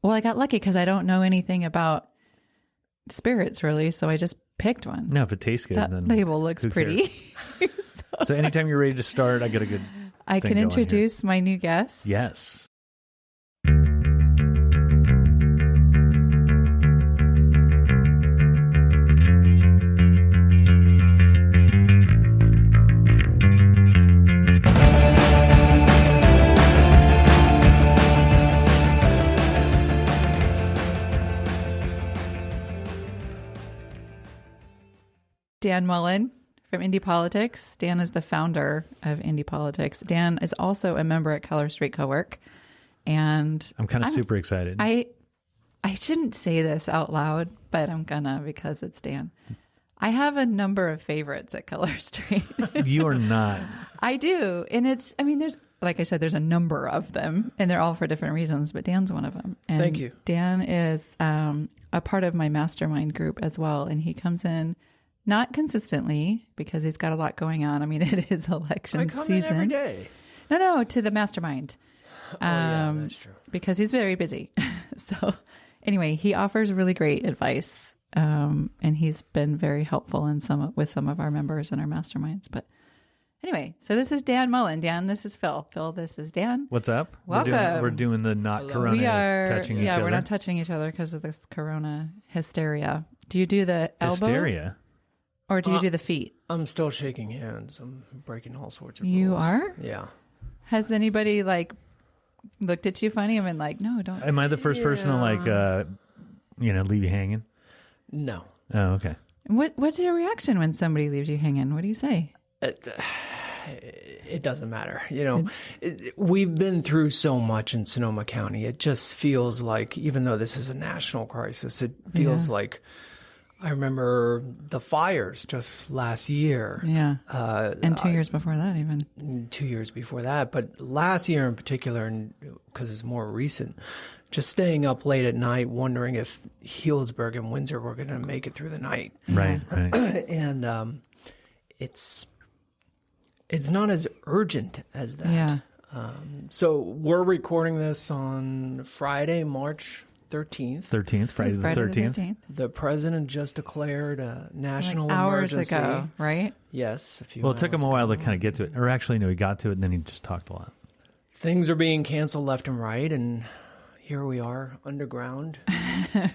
Well, I got lucky because I don't know anything about spirits really, so I just picked one. No, if it tastes good, That then label looks pretty. So anytime you're ready to start, I got a good I can introduce my new guest. Yes. Dan Mullen from Indie Politics. Dan is the founder of Indie Politics. Dan is also a member at Color Street Co-work. And I'm kind of super excited. I shouldn't say this out loud, but I'm gonna because it's Dan. I have a number of favorites at Color Street. You are not. I do. And there's, like I said, there's a number of them and they're all for different reasons, but Dan's one of them. And Thank you. Dan is a part of my mastermind group as well. And he comes in not consistently because he's got a lot going on. I mean, it is election season. I come in every day. No, to the mastermind. Yeah, that's true. Because he's very busy. So anyway, he offers really great advice. And he's been very helpful with some of our members in our masterminds. But anyway, so this is Dan Mullen. Dan, this is Phil. Phil, this is Dan. What's up? Welcome. We're doing the not Hello. corona touching each other. Yeah, we're not touching each other because of this corona hysteria. Do you do the elbow? Hysteria? Or do you do the feet? I'm still shaking hands. I'm breaking all sorts of You rules. are? Yeah. Has anybody looked at you funny? I've been like, no, don't. Am I the first person to leave you hanging? No. Oh, okay. What's your reaction when somebody leaves you hanging? What do you say? It doesn't matter. We've been through so much in Sonoma County. It just feels like, even though this is a national crisis, it feels like, I remember the fires just last year. Yeah. And 2 years before that, even. 2 years before that. But last year in particular, and because it's more recent, just staying up late at night, wondering if Healdsburg and Windsor were going to make it through the night. Right. And it's not as urgent as that. Yeah. So we're recording this on Friday, March 13th. Friday the 13th. The president just declared a national hours emergency. Ago, right? Yes. Well, it took him a while to kind of get to it. Or actually, no, he got to it and then he just talked a lot. Things are being canceled left and right, and here we are underground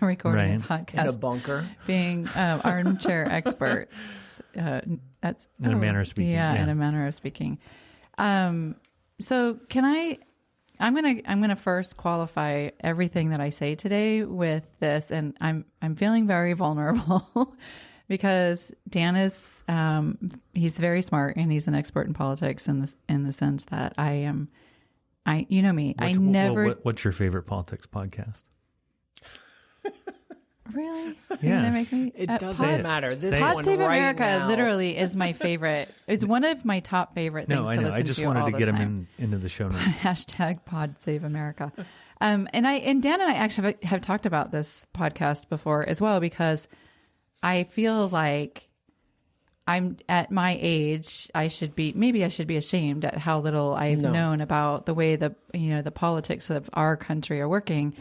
Recording a podcast. in a bunker. Being armchair experts. That's In a manner of speaking. Yeah, in a manner of speaking. So I'm gonna first qualify everything that I say today with this, and I'm feeling very vulnerable because Dan is he's very smart and he's an expert in politics in the sense that you know me. What's your favorite politics podcast? Really? Yeah. You're gonna make me? It doesn't matter. This Pod one Save right America now. literally is my favorite. It's one of my top favorite things No, I to know. listen I just to wanted all to the get time. him into the show notes. Hashtag Pod Save America. And Dan and I actually have talked about this podcast before as well, because I feel like I'm at my age. I should be ashamed at how little I've known about the way the politics of our country are working.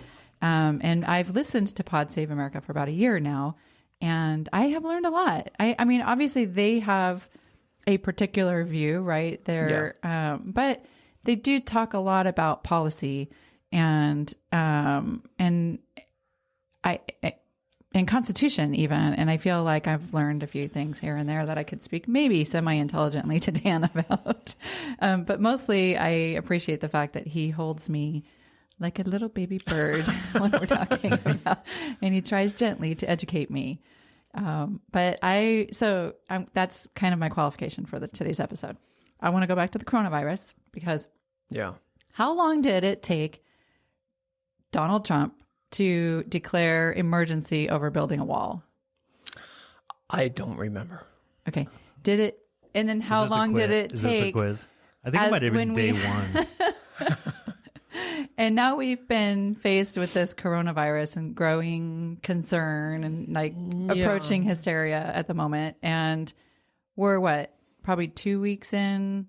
And I've listened to Pod Save America for about a year now, and I have learned a lot. I mean, obviously they have a particular view, right? But they do talk a lot about policy and Constitution even. And I feel like I've learned a few things here and there that I could speak maybe semi-intelligently to Dan about. But mostly I appreciate the fact that he holds me like a little baby bird when we're talking about, and he tries gently to educate me. That's kind of my qualification for today's episode. I want to go back to the coronavirus because how long did it take Donald Trump to declare emergency over building a wall? I don't remember. Okay. Did it, and then how long did it take? Is this a quiz? I think it might have been day one. And now we've been faced with this coronavirus and growing concern and approaching hysteria at the moment. And we're probably 2 weeks in?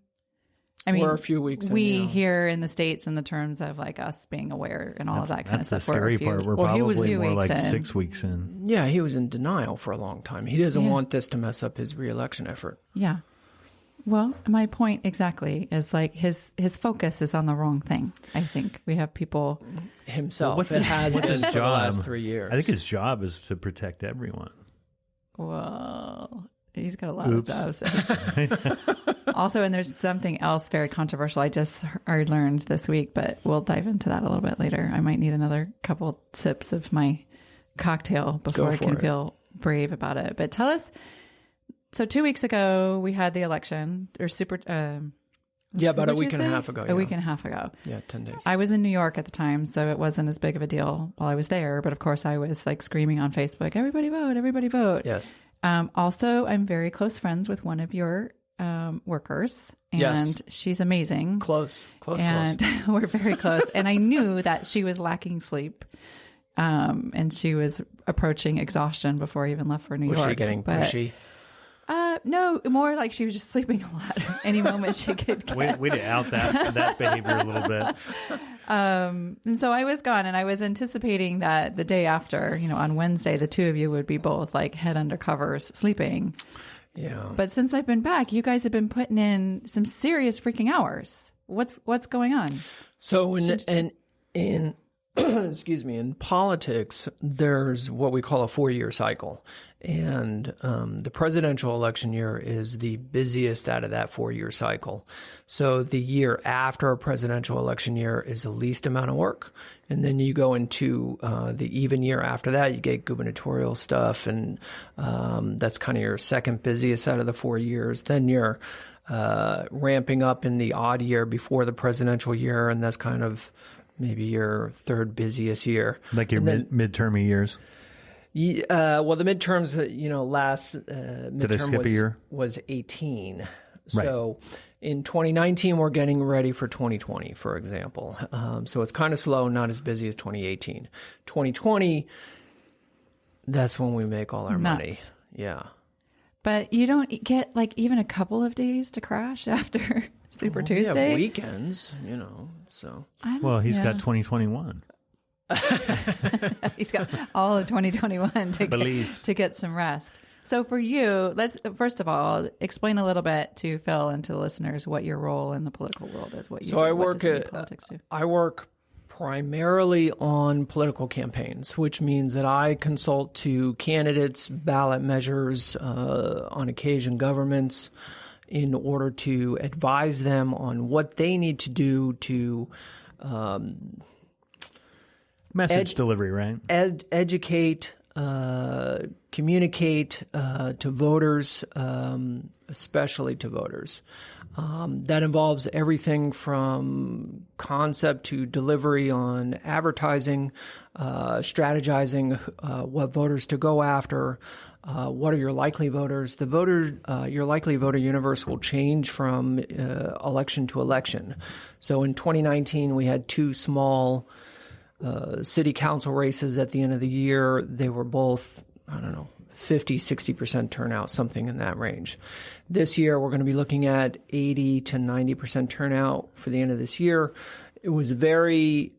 I mean, we're a few weeks we in, here in the States, in the terms of like us being aware and all of that kind of stuff. That's the scary part. We're Well, he was probably a few more weeks like in. 6 weeks in. Yeah, he was in denial for a long time. He doesn't want this to mess up his reelection effort. Yeah. Well, my point exactly is like his focus is on the wrong thing. I think we have people Himself. What's it his, has what's been his for the job? last 3 years. I think his job is to protect everyone. Well, he's got a lot Oops. of jobs. Also, and there's something else very controversial I learned this week, but we'll dive into that a little bit later. I might need another couple sips of my cocktail before I can feel brave about it. But tell us, so 2 weeks ago, we had the election, or about a week and a half ago. A week and a half ago. Yeah, 10 days. I was in New York at the time, so it wasn't as big of a deal while I was there. But of course, I was like screaming on Facebook, everybody vote, everybody vote. Yes. Also, I'm very close friends with one of your workers, and she's amazing. Close. And we're very close. And I knew that she was lacking sleep, and she was approaching exhaustion before I even left for New York. Was she getting pushy? No, more like she was just sleeping a lot. Any moment she could get. Way to out that behavior a little bit. And so I was gone, and I was anticipating that the day after, on Wednesday, the two of you would be both like head under covers sleeping. Yeah. But since I've been back, you guys have been putting in some serious freaking hours. What's going on? So in excuse me, in politics, there's what we call a 4-year cycle. And the presidential election year is the busiest out of that 4-year cycle. So the year after a presidential election year is the least amount of work. And then you go into the even year after that, you get gubernatorial stuff. And that's kind of your second busiest out of the 4 years. Then you're ramping up in the odd year before the presidential year. And that's kind of maybe your third busiest year. Like your midterm years? Well, the midterms, last midterm was 18. So in 2019, we're getting ready for 2020, for example. So it's kind of slow, not as busy as 2018. 2020, that's when we make all our money. Yeah. But you don't get like even a couple of days to crash after Super Tuesday? We have weekends, so. Well, he's got 2021. He's got all of 2021 to get some rest. So for you, let's first of all explain a little bit to Phil and to the listeners what your role in the political world is. What you do. I work at politics do. I work primarily on political campaigns, which means that I consult to candidates, ballot measures, on occasion governments, in order to advise them on what they need to do to message delivery, right? Educate, communicate to voters, especially to voters. That involves everything from concept to delivery on advertising, strategizing what voters to go after, what are your likely voters. Your likely voter universe will change from election to election. So in 2019, we had two small city council races at the end of the year. They were both, 50, 60% turnout, something in that range. This year, we're going to be looking at 80 to 90% turnout for the end of this year. It was very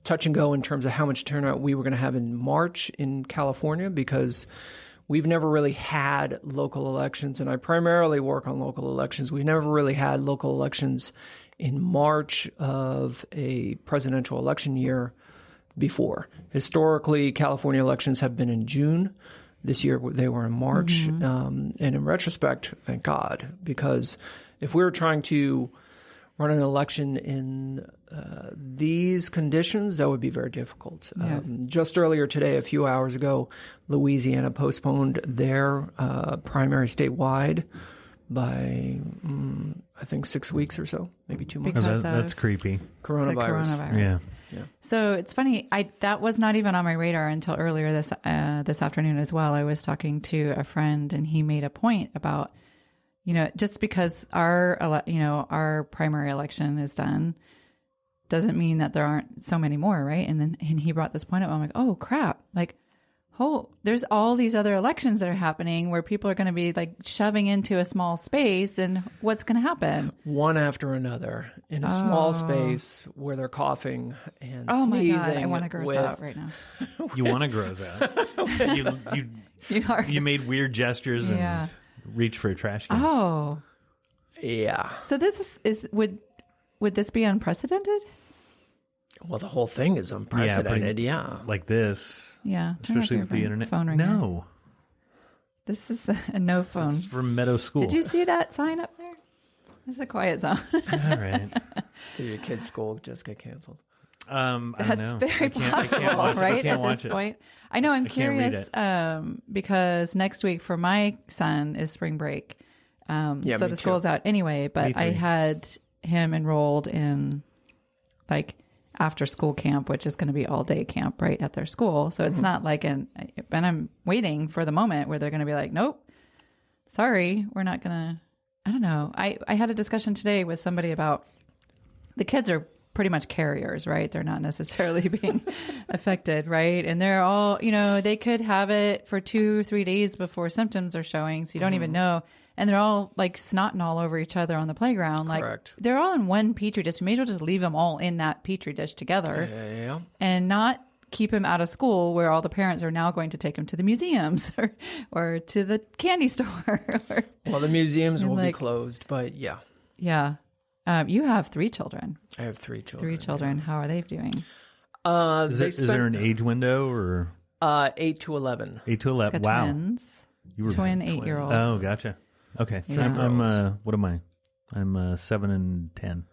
touch and go in terms of how much turnout we were going to have in March in California, because we've never really had local elections, and I primarily work on local elections. We've never really had local elections in March of a presidential election year before. Historically, California elections have been in June. This year, they were in March. And in retrospect, thank God, because if we were trying to run an election in these conditions, that would be very difficult. Yeah. Just earlier today, a few hours ago, Louisiana postponed their primary statewide by, I think, 6 weeks or so, maybe 2 months. Because that's creepy. Coronavirus. Yeah. So it's funny. That was not even on my radar until earlier this afternoon as well. I was talking to a friend, and he made a point about, just because our primary election is done doesn't mean that there aren't so many more, right? And he brought this point up. I'm like, oh crap! Like, there's all these other elections that are happening where people are going to be like shoving into a small space, and what's going to happen? One after another in a small space where they're coughing and Oh my sneezing. God, I want to gross out right now. You want to gross out. You made weird gestures and reached for a trash can. Oh. Yeah. So this is would this be unprecedented? Well, the whole thing is unprecedented. Yeah. Like this. Yeah. Turn off Especially your with the internet. phone ringer. No. This is a no phone. It's from Meadow School. Did you see that sign up there? It's a quiet zone. All right. Did your kid's school just get canceled? I don't That's know. very possible, watch it. right? At this point. I know I'm curious because next week for my son is spring break. So the school's out anyway, but I had him enrolled in like after school camp, which is going to be all day camp right at their school. So it's not like and I'm waiting for the moment where they're going to be like, nope, sorry, we're not going to, I don't know. I had a discussion today with somebody about the kids are pretty much carriers, right? They're not necessarily being affected, right? And they're all, they could have it for 2 or 3 days before symptoms are showing. So you don't even know. And they're all like snotting all over each other on the playground. Like Correct. They're all in one petri dish. You may as well just leave them all in that petri dish together and not keep him out of school where all the parents are now going to take him to the museums or to the candy store. Well, the museums will be closed, but yeah. Yeah. You have 3 children. I have 3 children. 3 children. Yeah. How are they doing? Is there an age window or? 8 to 11. 8 to 11. Got Wow. Twins. You were twin 8-year-olds. Oh, gotcha. Okay. Yeah. I'm what am I? I'm 7 and 10.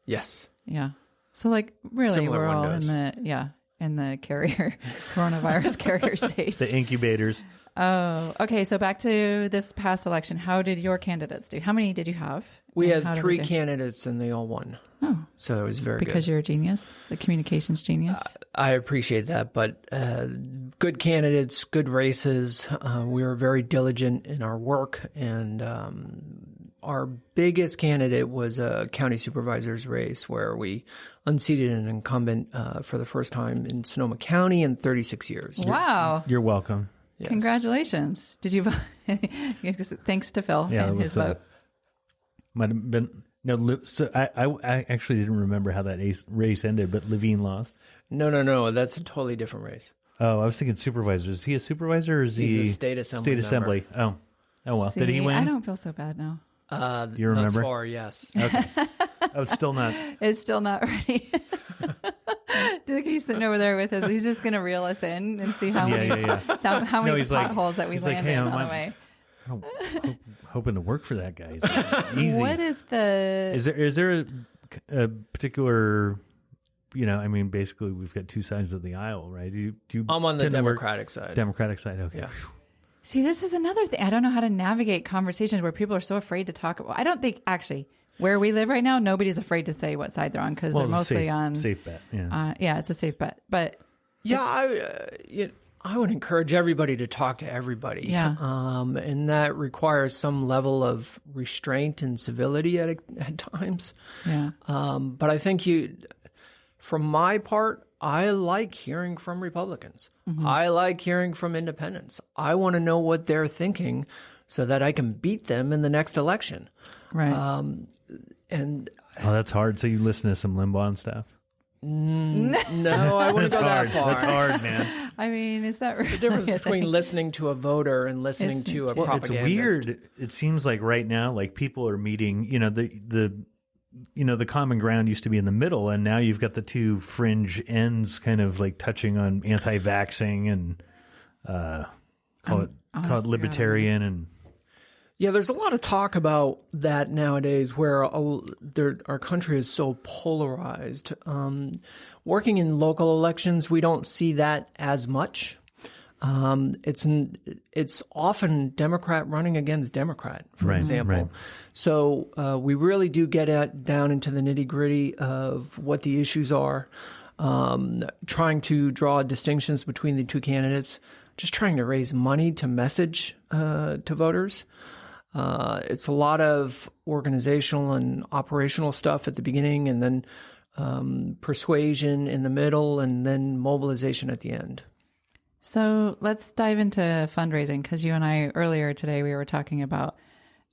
Yes. Yeah. So like really Similar we're windows. all in the carrier coronavirus carrier stage. The incubators. Oh, okay. So back to this past election. How did your candidates do? How many did you have? We And how had did 3 they do? candidates and they all won. Oh, So it was very because good. you're a genius, a communications genius. I appreciate that, but good candidates, good races. We were very diligent in our work, and our biggest candidate was a county supervisor's race where we unseated an incumbent for the first time in Sonoma County in 36 years. Wow. You're welcome. Yes. Congratulations. Did you vote? Thanks to Phil Yeah, and his vote. Might have been no. So I actually didn't remember how that race ended, but Levine lost. No. That's a totally different race. Oh, I was thinking supervisor. Is he a supervisor or is he He's a state assembly State assembly. Oh well. Did he See, win? I don't feel so bad now. Do you remember? Thus far, yes. Okay. Oh, it's still not. It's still not ready. He's sitting over there with us. He's just going to reel us in and see how many how many he's like- potholes that we he's like, land "Hey, in I'm on the way. Hoping to work for that guy. He's easy. What is the? Is there a particular? I mean, basically, we've got 2 sides of the aisle, right? Do you I'm on the tend to work Democratic side. Democratic side. Okay. Yeah. See, this is another thing. I don't know how to navigate conversations where people are so afraid to talk about. I don't think actually where we live right now, nobody's afraid to say what side they're on because Well, they're it's a mostly on safe bet. Yeah. it's a safe bet. But Yeah, I would encourage everybody to talk to everybody. Yeah. And that requires some level of restraint and civility at times. yeah, But I think from my part, I like hearing from Republicans. Mm-hmm. I like hearing from independents. I want to know what they're thinking so that I can beat them in the next election. right. And Oh, that's hard. So you listen to some Limbaugh and stuff. no, I wouldn't go that far. That's hard, man. I mean, is that really The difference between listening to a voter and listening to a Well, it's propagandist. weird. It seems like right now, like people are meeting. The common ground used to be in the middle, and now you've got the 2 fringe ends, kind of like touching on anti-vaxxing and call it libertarian and. Yeah, there's a lot of talk about that nowadays where our country is so polarized. Working in local elections, we don't see that as much. It's often Democrat running against Democrat, for example. Right. So we really do get down into the nitty-gritty of what the issues are, trying to draw distinctions between the 2 candidates, just trying to raise money to message to voters. It's a lot of organizational and operational stuff at the beginning, and then persuasion in the middle, and then mobilization at the end. So let's dive into fundraising, because you and I earlier today, we were talking about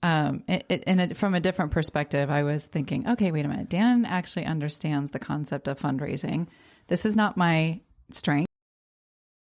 from a different perspective. I was thinking, okay, wait a minute. Dan actually understands the concept of fundraising. This is not my strength.